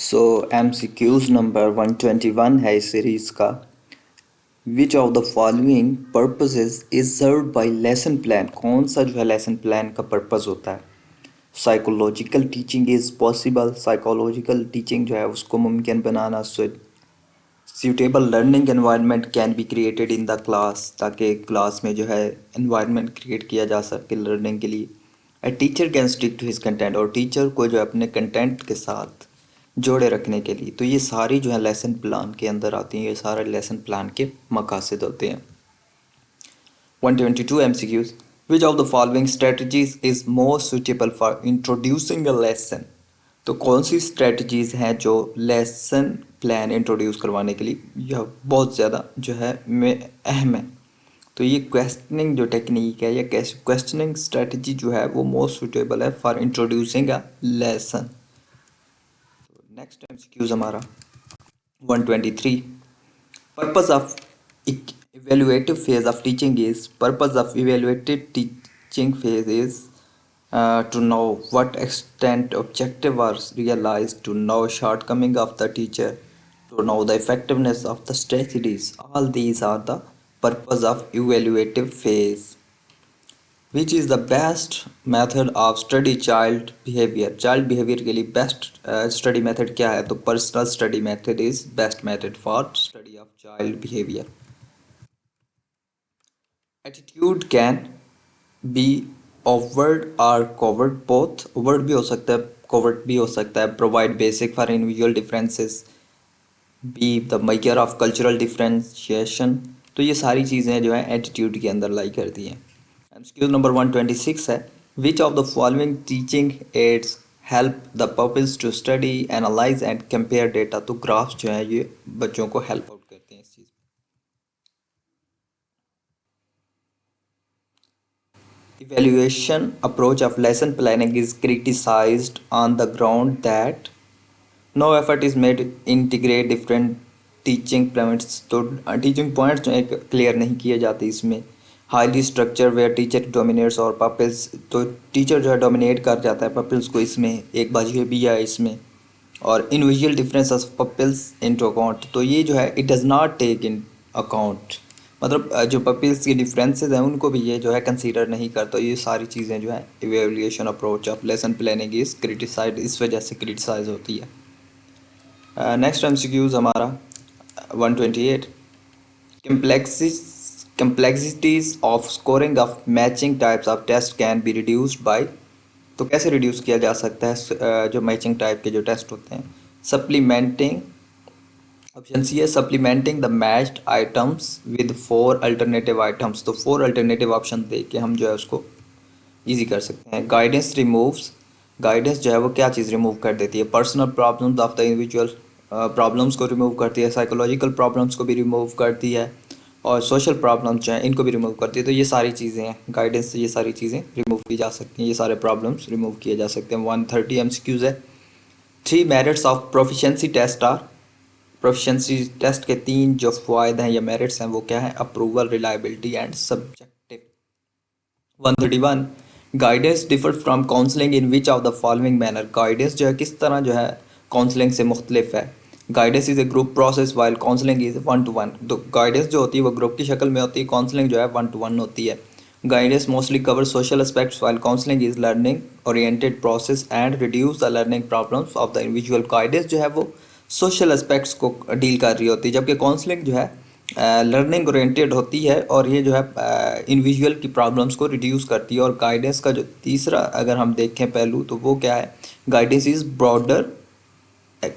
सो MCQs number 121 है इस series का। Which of the following purposes is served by lesson plan. कौन सा जो है लेसन प्लान का पर्पस होता है? Psychological teaching is possible. Psychological teaching जो है उसको मुमकिन बनाना। Suitable learning environment can be created in the class, ताकि क्लास में जो है एनवायरनमेंट क्रिएट किया जा सके लर्निंग के लिए। A teacher can stick to his content, और टीचर को जो है अपने कंटेंट के साथ जोड़े रखने के लिए। तो ये सारी जो है लेसन प्लान के अंदर आती हैं, ये सारे लेसन प्लान के मकासद होते हैं। 122 MCQs। Which of the following strategies is most suitable for introducing a lesson. तो कौन सी स्ट्रेटजीज हैं जो लेसन प्लान इंट्रोड्यूस करवाने के लिए यह बहुत ज़्यादा जो है में अहम है। तो ये क्वेश्चनिंग जो टेक्निक है या क्वेश्चनिंग स्ट्रेटजी जो है वो मोस्ट सुटेबल है for introducing a lesson. Next MCQs हमारा 123। Purpose of evaluative phase of teaching is purpose of evaluative teaching phase is to know what extent objective was realized, to know shortcoming of the teacher, to know the effectiveness of the strategies. All these are the purpose of evaluative phase. Which is the best method of study child behavior? Child behavior के लिए best study method क्या है? तो personal study method is best method for study of child behavior. Attitude can be overt or covert both. Overt भी हो सकता है, covert भी हो सकता है. Provide basic for individual differences. Be the measure of cultural differentiation. तो ये सारी चीज़ें जो है एटीट्यूड के अंदर लाई करती हैं। MCQ नंबर 126 है। Which of the following teaching aids help the peoples to study analyse and compare data. तो ग्राफ्स जो है ये बच्चों को हेल्प आउट करते हैं इस चीज़ में। Evaluation approach of lesson planning is criticised on the ground that no effort is made integrate different teaching points. तो टीचिंग पॉइंट्स जो है क्लियर नहीं किए जाते इसमें। Highly structure where teacher dominates और पपिल्स, तो टीचर जो है डोमिनेट कर जाता है पपिल्स को इसमें, एक बात ये भी है इसमें। और individual difference of pupils into account, तो ये जो है it does not take in account, मतलब जो पपिल्स के डिफरेंसेस हैं उनको भी ये जो है कंसीडर नहीं करता। ये सारी चीज़ें जो है evaluation approach of lesson planning is criticised, इस वजह से क्रिटिसाइज होती है। नेक्स्ट MCQs हमारा 128। complexities of scoring of matching types of test can be reduced by। तो कैसे रिड्यूस किया जा सकता है जो मैचिंग टाइप के जो टेस्ट होते हैं? सप्लीमेंटिंग, ऑप्शन सी है supplementing the matched items with 4 alternative items. तो 4 अल्टरनेटिव ऑप्शन दे के हम जो है उसको ईजी कर सकते हैं। गाइडेंस रिमूव्स, गाइडेंस जो है वो क्या चीज़ रिमूव कर देती है? Personal problems of the individual problems को रिमूव करती है, साइकोलॉजिकल प्रॉब्लम्स को भी रिमूव करती है, और सोशल प्रॉब्लम्स जो हैं इनको भी रिमूव करती है। तो ये सारी चीज़ें हैं गाइडेंस से, ये सारी चीज़ें रिमूव की जा सकती हैं, ये सारे प्रॉब्लम्स रिमूव किए जा सकते हैं। 130 MCQs है। 3 merits of proficiency test are. Proficiency test के 3 जो फ़ायदे हैं या मेरिट्स हैं वो क्या है? Approval, reliability and subjective. 131 guidance differ from counselling in which of the following manner. Guidance जो है किस तरह जो है काउंसलिंग से मुख्तलिफ है? Guidance is a group process while counselling is 1-to-1। तो गाइडेंस जो होती है वो ग्रुप की शक्ल में होती है, काउंसलिंग जो है 1-to-1 होती है। Guidance mostly cover social aspects while counselling is learning oriented process and reduce the learning problems of the individual. Guidance जो है वो सोशल एस्पेक्ट्स को डील कर रही होती है, जबकि काउंसलिंग जो है लर्निंग ओरिएंटेड होती है और ये जो है इंडिविजुअल की प्रॉब्लम्स को रिड्यूस करती है। और गाइडेंस का जो तीसरा अगर हम देखें पहलू तो वो क्या है? Guidance is broader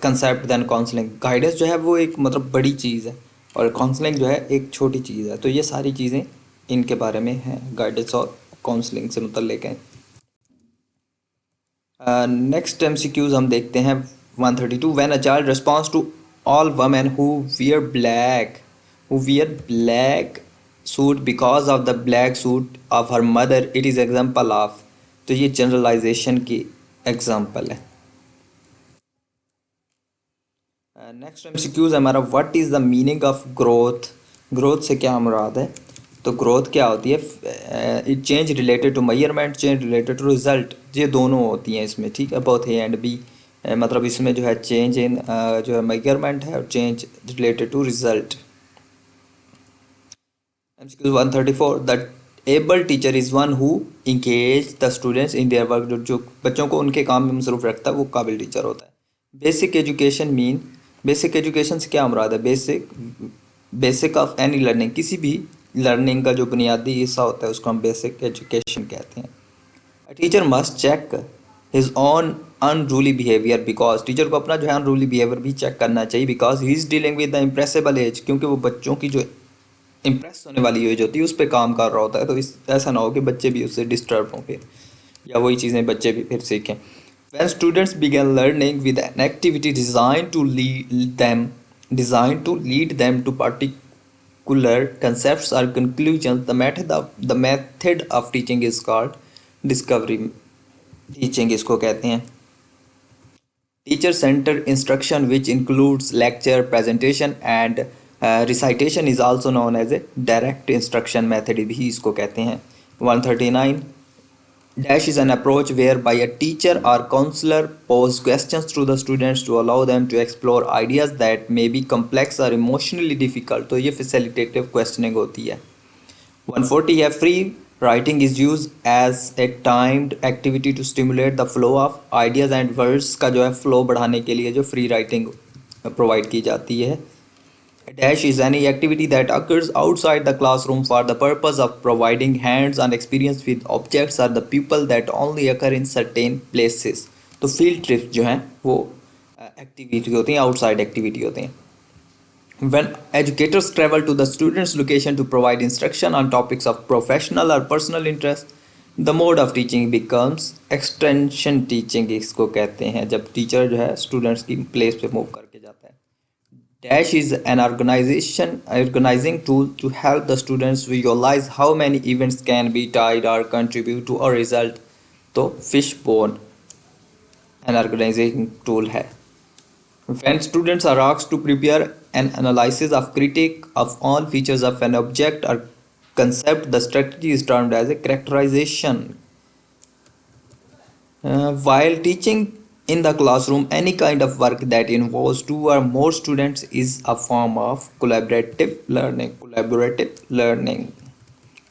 concept than counselling. Guidance जो है वो एक मतलब बड़ी चीज़ है और काउंसलिंग जो है एक छोटी चीज़ है। तो ये सारी चीज़ें इनके बारे में हैं, गाइडेंस और काउंसलिंग से मुतल्लिक हैं। नेक्स्ट MCQs हम देखते हैं 132। When a child response to all women who wear black suit because of the black suit of her mother, it is example of. तो ये जनरलाइजेशन की एग्जाम्पल है। नेक्स्ट MCQs हमारा what is the meaning of growth. Growth से क्या मुराद है? तो ग्रोथ क्या होती है? It change related to measurement, change related to result, ये दोनों होती हैं इसमें, ठीक है, बोथ ए एंड बी। मतलब इसमें जो है चेंज इन जो है मेजरमेंट है और change related to result. MCQ 134 the able teacher is one who engage the students in their work, जो बच्चों को उनके काम में मसरूफ रखता है वो काबिल टीचर होता है। Basic education mean, basic education से क्या मुराद है? बेसिक ऑफ एनी लर्निंग, किसी भी लर्निंग का जो बुनियादी हिस्सा होता है उसको हम बेसिक एजुकेशन कहते हैं। A teacher must check his own unruly behavior because teacher को अपना जो है unruly behavior भी चेक करना चाहिए because he is dealing with the impressible age, क्योंकि वो बच्चों की जो इम्प्रेस होने वाली एज होती है उस पर काम कर रहा होता है। तो इस ऐसा ना हो कि बच्चे भी उससे डिस्टर्ब हों फिर, या वही चीज़ें बच्चे भी फिर सीखें। When students begin learning with an activity designed to lead them to particular concepts or conclusions, the method of teaching is called discovery teaching, इसको कहते हैं। Teacher centre instruction which includes lecture, presentation and recitation is also known as a direct instruction method भी इसको कहते हैं। 139 Dash is an approach whereby a teacher or counselor poses questions to the students to allow them to explore ideas that may be complex or emotionally difficult। तो ये facilitative questioning होती है। 140 है free writing is used as a timed activity to stimulate the flow of ideas and words का जो है flow बढ़ाने के लिए जो free writing provide की जाती है। Dash is any activity that occurs outside the classroom for the purpose of providing hands-on experience with objects or the people that only occur in certain places। तो field trips जो हैं वो activity होती हैं, outside activity होती हैं। When educators travel to the student's location to provide instruction on topics of professional or personal interest, the mode of teaching becomes extension teaching, इसको कहते हैं जब टीचर जो है स्टूडेंट्स की प्लेस पे मूव करके जाता है। Dash is an organizing tool to help the students visualize how many events can be tied or contribute to a result। तो fishbone an organizing tool है। When students are asked to prepare an analysis of critique of all features of an object or concept, the strategy is termed as a characterization। While teaching in the classroom, any kind of work that involves two or more students is a form of collaborative learning।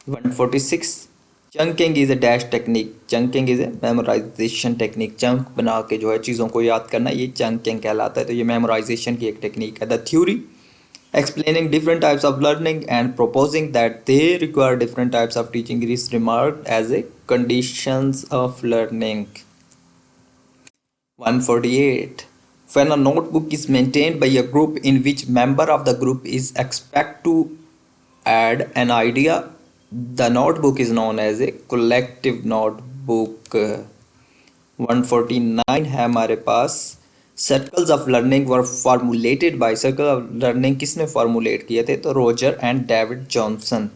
146 chunking is a dash technique, chunking is a memorisation technique. Chunk बना के जो है चीज़ों को याद करना, ये chunking कहलाता है। तो ये मेमोराइजेशन की एक टेक्निक है। The theory explaining different types of learning and proposing that they require different types of teaching is remarked as a conditions of learning। 148 when a notebook is maintained by a group in which member of the group is expected to add an idea, the notebook is known as a collective notebook। 149 है हमारे पास circles of learning were formulated by, circle of learning किसने formulate किए थे? तो Roger and David Johnson.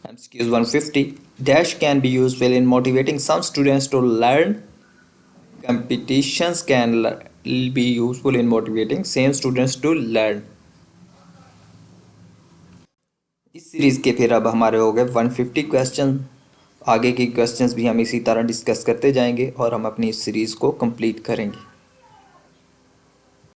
MCQ 150 dash can be useful in motivating some students to learn, competitions can be useful in motivating same students to learn। इस series के फिर अब हमारे हो गए 150 क्वेश्चन। आगे के क्वेश्चंस भी हम इसी तरह डिस्कस करते जाएंगे और हम अपनी इस सीरीज़ को कंप्लीट करेंगे।